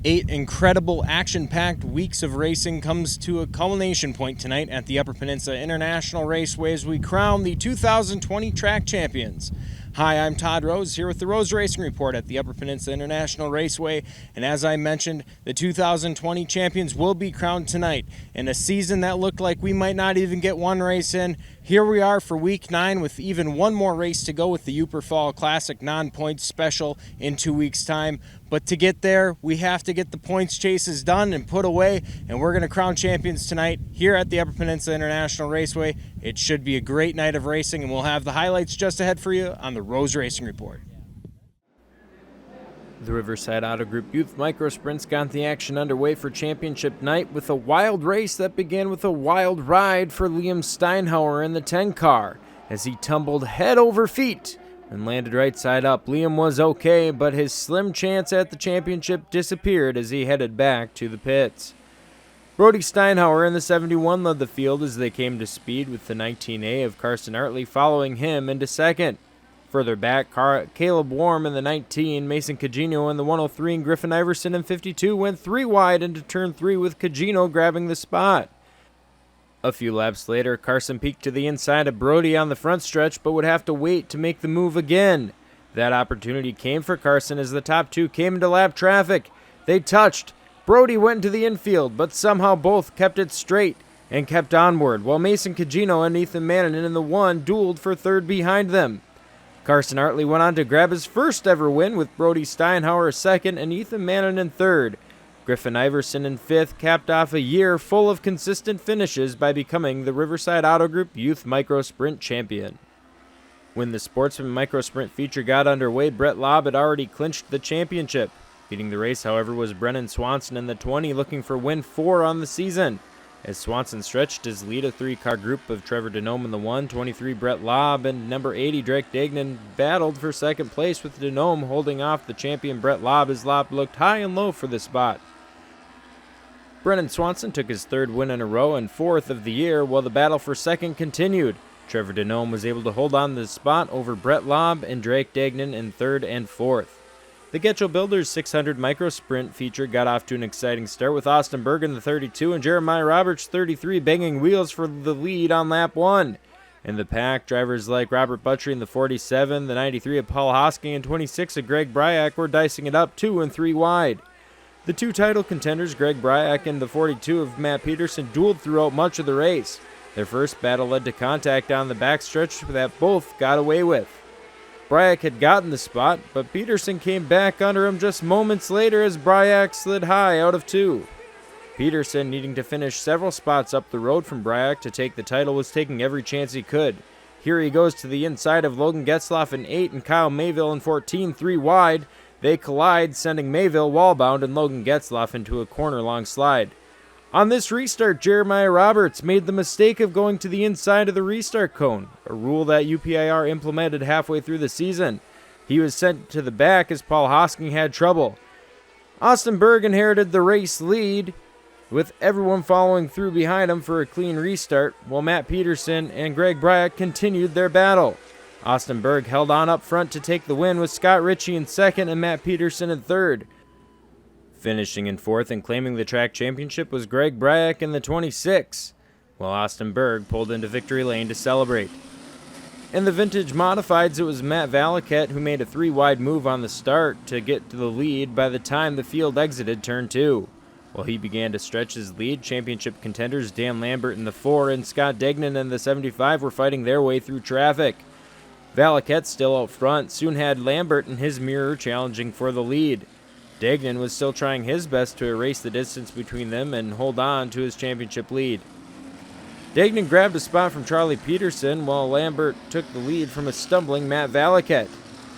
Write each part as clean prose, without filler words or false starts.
8 incredible action-packed weeks of racing comes to a culmination point tonight at the Upper Peninsula International Raceway as we crown the 2020 track champions. Hi, I'm Todd Rose here with the Rose Racing Report at the Upper Peninsula International Raceway, and as I mentioned, the 2020 champions will be crowned tonight. In a season that looked like we might not even get one race in, here we are for week 9 with even one more race to go with the Yooper Fall Classic non-points special in 2 weeks' time. But to get there, we have to get the points chases done and put away, and we're going to crown champions tonight here at the Upper Peninsula International Raceway. It should be a great night of racing, and we'll have the highlights just ahead for you on the Rose Racing Report. The Riverside Auto Group Youth Micro Sprints got the action underway for championship night with a wild race that began with a wild ride for Liam Steinhauer in the 10 car as he tumbled head over feet and landed right side up. Liam was okay, but his slim chance at the championship disappeared as he headed back to the pits. Brody Steinhauer in the 71 led the field as they came to speed with the 19A of Carson Artley following him into second. Further back, Caleb Warm in the 19, Mason Cagino in the 103, and Griffin Iverson in 52 went 3 wide into turn 3 with Cagino grabbing the spot. A few laps later, Carson peeked to the inside of Brody on the front stretch, but would have to wait to make the move again. That opportunity came for Carson as the top two came into lap traffic. They touched. Brody went into the infield, but somehow both kept it straight and kept onward, while Mason Cagino and Ethan Mannanen in the 1 dueled for third behind them. Carson Artley went on to grab his first ever win with Brody Steinhauer second and Ethan Mannanen third. Griffin Iverson in 5th capped off a year full of consistent finishes by becoming the Riverside Auto Group Youth Micro Sprint Champion. When the Sportsman Micro Sprint feature got underway, Brett Lobb had already clinched the championship. Leading the race, however, was Brennan Swanson in the 20, looking for win 4 on the season. As Swanson stretched his lead, a 3-car group of Trevor Denome in the 1, 23 Brett Lobb, and number 80 Drake Dagnan battled for second place with Denome holding off the champion Brett Lobb as Lobb looked high and low for the spot. Brennan Swanson took his 3rd win in a row and 4th of the year, while the battle for second continued. Trevor Denome was able to hold on to the spot over Brett Lobb and Drake Dagnan in 3rd and 4th. The Getchell Builders 600 Micro Sprint feature got off to an exciting start with Austin Berg in the 32 and Jeremiah Roberts 33 banging wheels for the lead on lap 1. In the pack, drivers like Robert Buttrey in the 47, the 93 of Paul Hosking, and 26 of Greg Bryak were dicing it up 2 and 3 wide. The 2 title contenders, Greg Bryak and the 42 of Matt Peterson, dueled throughout much of the race. Their first battle led to contact on the backstretch that both got away with. Bryak had gotten the spot, but Peterson came back under him just moments later as Bryak slid high out of 2. Peterson, needing to finish several spots up the road from Bryak to take the title, was taking every chance he could. Here he goes to the inside of Logan Getzloff in 8 and Kyle Mayville in 14, 3 wide. They collide, sending Mayville wallbound and Logan Getzloff into a corner-long slide. On this restart, Jeremiah Roberts made the mistake of going to the inside of the restart cone, a rule that UPIR implemented halfway through the season. He was sent to the back as Paul Hosking had trouble. Austin Berg inherited the race lead, with everyone following through behind him for a clean restart, while Matt Peterson and Greg Bryak continued their battle. Austin Berg held on up front to take the win with Scott Ritchie in 2nd and Matt Peterson in 3rd. Finishing in 4th and claiming the track championship was Greg Bryak in the 26, while Austin Berg pulled into victory lane to celebrate. In the vintage modifieds, it was Matt Valaket who made a 3-wide move on the start to get to the lead by the time the field exited turn 2. While he began to stretch his lead, championship contenders Dan Lambert in the 4 and Scott Degnan in the 75 were fighting their way through traffic. Valaket, still out front, soon had Lambert in his mirror challenging for the lead. Dagnan was still trying his best to erase the distance between them and hold on to his championship lead. Dagnan grabbed a spot from Charlie Peterson while Lambert took the lead from a stumbling Matt Valaket.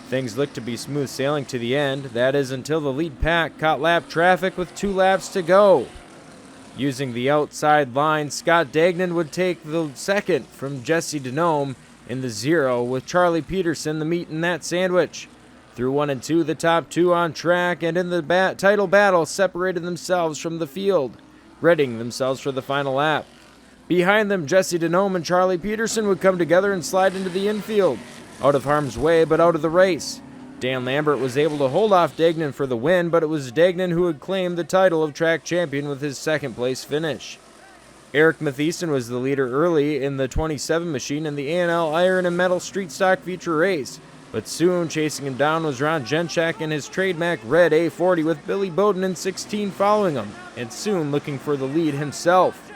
Things looked to be smooth sailing to the end, that is until the lead pack caught lap traffic with 2 laps to go. Using the outside line, Scott Dagnan would take the second from Jesse Denome in the 0 with Charlie Peterson the meat in that sandwich. Through 1 and 2, the top 2 on track and in the title battle separated themselves from the field, readying themselves for the final lap. Behind them, Jesse Denome and Charlie Peterson would come together and slide into the infield, out of harm's way but out of the race. Dan Lambert was able to hold off Degnan for the win, but it was Degnan who had claimed the title of track champion with his second-place finish. Eric Mathieson was the leader early in the 27 machine in the A&L Iron and Metal Street Stock Feature race, but soon chasing him down was Ron Jenchak in his trademark red A40 with Billy Bowden in 16 following him, and soon looking for the lead himself.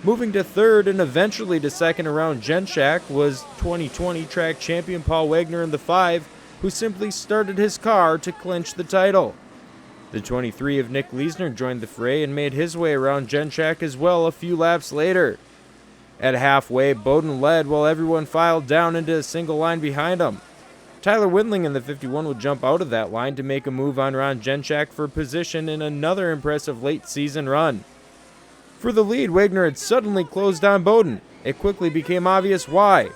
Moving to third and eventually to second around Jenchak was 2020 track champion Paul Wagner in the 5, who simply started his car to clinch the title. The 23 of Nick Leisner joined the fray and made his way around Jenchak as well a few laps later. At halfway, Bowden led while everyone filed down into a single line behind him. Tyler Windling in the 51 would jump out of that line to make a move on Ron Jenchak for position in another impressive late-season run. For the lead, Wagner had suddenly closed on Bowden. It quickly became obvious why.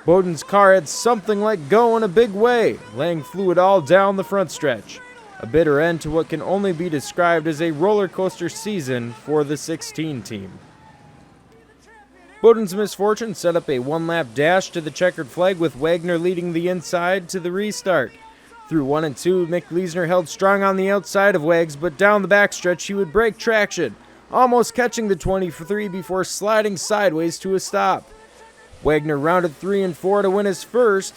Bowden's car had something like go in a big way, laying fluid all down the front stretch. A bitter end to what can only be described as a roller coaster season for the 16 team. Bowden's misfortune set up a one-lap dash to the checkered flag with Wagner leading the inside to the restart. Through 1 and 2, Nick Leisner held strong on the outside of Wags, but down the backstretch he would break traction, almost catching the 23 before sliding sideways to a stop. Wagner rounded 3 and 4 to win his first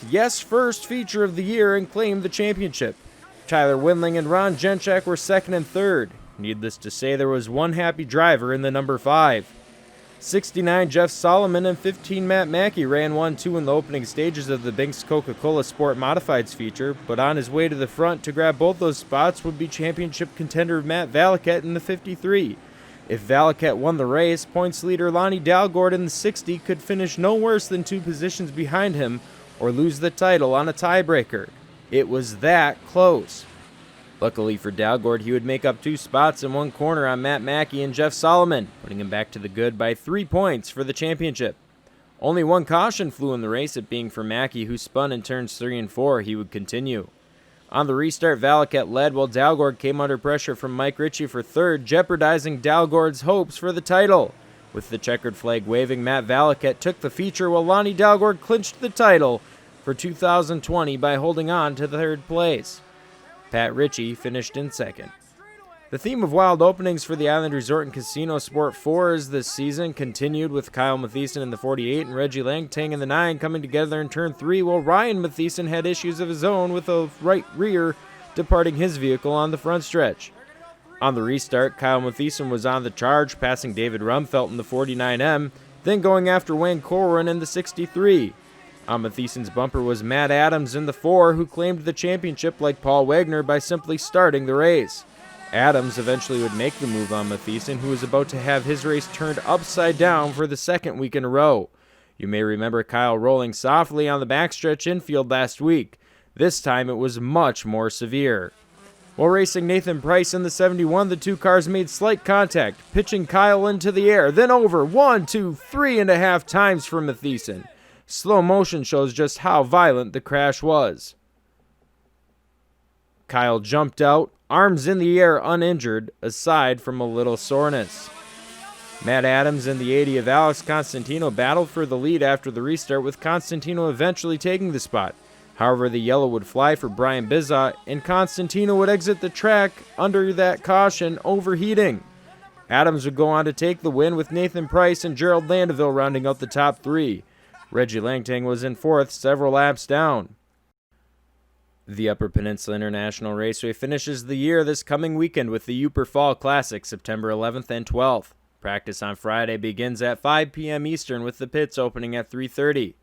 feature of the year and claimed the championship. Tyler Windling and Ron Jenchak were second and third. Needless to say, there was one happy driver in the number 5. 69 Jeff Solomon and 15 Matt Mackey ran 1-2 in the opening stages of the Binks Coca-Cola Sport Modifieds feature, but on his way to the front to grab both those spots would be championship contender Matt Valaket in the 53. If Valaket won the race, points leader Lonnie Dalgord in the 60 could finish no worse than 2 positions behind him or lose the title on a tiebreaker. It was that close. Luckily for Dalgord, he would make up 2 spots in one corner on Matt Mackey and Jeff Solomon, putting him back to the good by 3 points for the championship. Only one caution flew in the race, it being for Mackey, who spun in turns 3 and 4. He would continue. On the restart, Valaket led while Dalgord came under pressure from Mike Ritchie for third, jeopardizing Dalgord's hopes for the title. With the checkered flag waving, Matt Valaket took the feature while Lonnie Dalgord clinched the title for 2020 by holding on to the third place. Pat Ritchie finished in second. The theme of wild openings for the Island Resort and Casino Sport 4s this season continued with Kyle Mathieson in the 48 and Reggie Langtang in the 9 coming together in turn 3, while Ryan Mathieson had issues of his own with a right rear departing his vehicle on the front stretch. On the restart, Kyle Mathieson was on the charge, passing David Rumfelt in the 49M, then going after Wayne Corwin in the 63. On Mathieson's bumper was Matt Adams in the 4, who claimed the championship like Paul Wagner by simply starting the race. Adams eventually would make the move on Mathieson, who was about to have his race turned upside down for the second week in a row. You may remember Kyle rolling softly on the backstretch infield last week. This time it was much more severe. While racing Nathan Price in the 71, the 2 cars made slight contact, pitching Kyle into the air, then over 1, 2, 3.5 times for Mathieson. Slow motion shows just how violent the crash was. Kyle jumped out, arms in the air uninjured, aside from a little soreness. Matt Adams and the 80 of Alex Constantino battled for the lead after the restart, with Constantino eventually taking the spot. However, the yellow would fly for Brian Bizza, and Constantino would exit the track under that caution, overheating. Adams would go on to take the win, with Nathan Price and Gerald Landeville rounding out the top 3. Reggie Langtang was in 4th, several laps down. The Upper Peninsula International Raceway finishes the year this coming weekend with the Yooper Fall Classic September 11th and 12th. Practice on Friday begins at 5 p.m. Eastern with the pits opening at 3:30.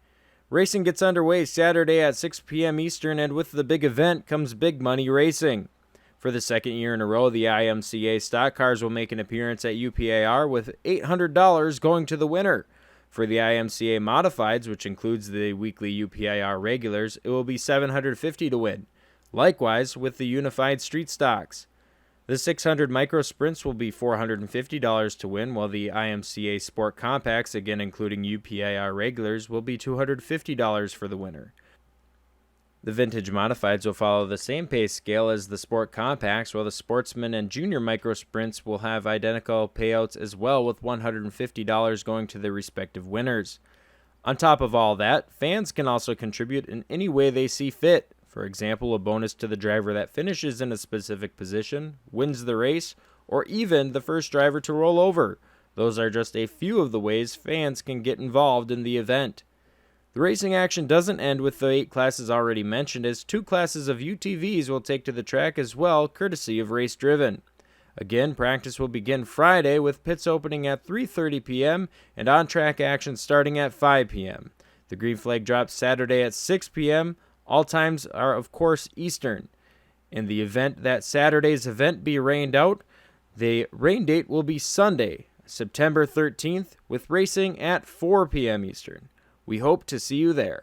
Racing gets underway Saturday at 6 p.m. Eastern, and with the big event comes big money racing. For the second year in a row, the IMCA stock cars will make an appearance at UPIR with $800 going to the winner. For the IMCA Modifieds, which includes the weekly UPIR regulars, it will be $750 to win. Likewise with the Unified Street Stocks. The 600 Micro Sprints will be $450 to win, while the IMCA Sport Compacts, again including UPIR regulars, will be $250 for the winner. The Vintage Modifieds will follow the same pay scale as the Sport Compacts, while the Sportsman and Junior Micro Sprints will have identical payouts as well, with $150 going to their respective winners. On top of all that, fans can also contribute in any way they see fit. For example, a bonus to the driver that finishes in a specific position, wins the race, or even the first driver to roll over. Those are just a few of the ways fans can get involved in the event. The racing action doesn't end with the 8 classes already mentioned, as 2 classes of UTVs will take to the track as well, courtesy of Race Driven. Again, practice will begin Friday with pits opening at 3:30 p.m. and on-track action starting at 5 p.m. The green flag drops Saturday at 6 p.m. All times are, of course, Eastern. In the event that Saturday's event be rained out, the rain date will be Sunday, September 13th, with racing at 4 p.m. Eastern. We hope to see you there.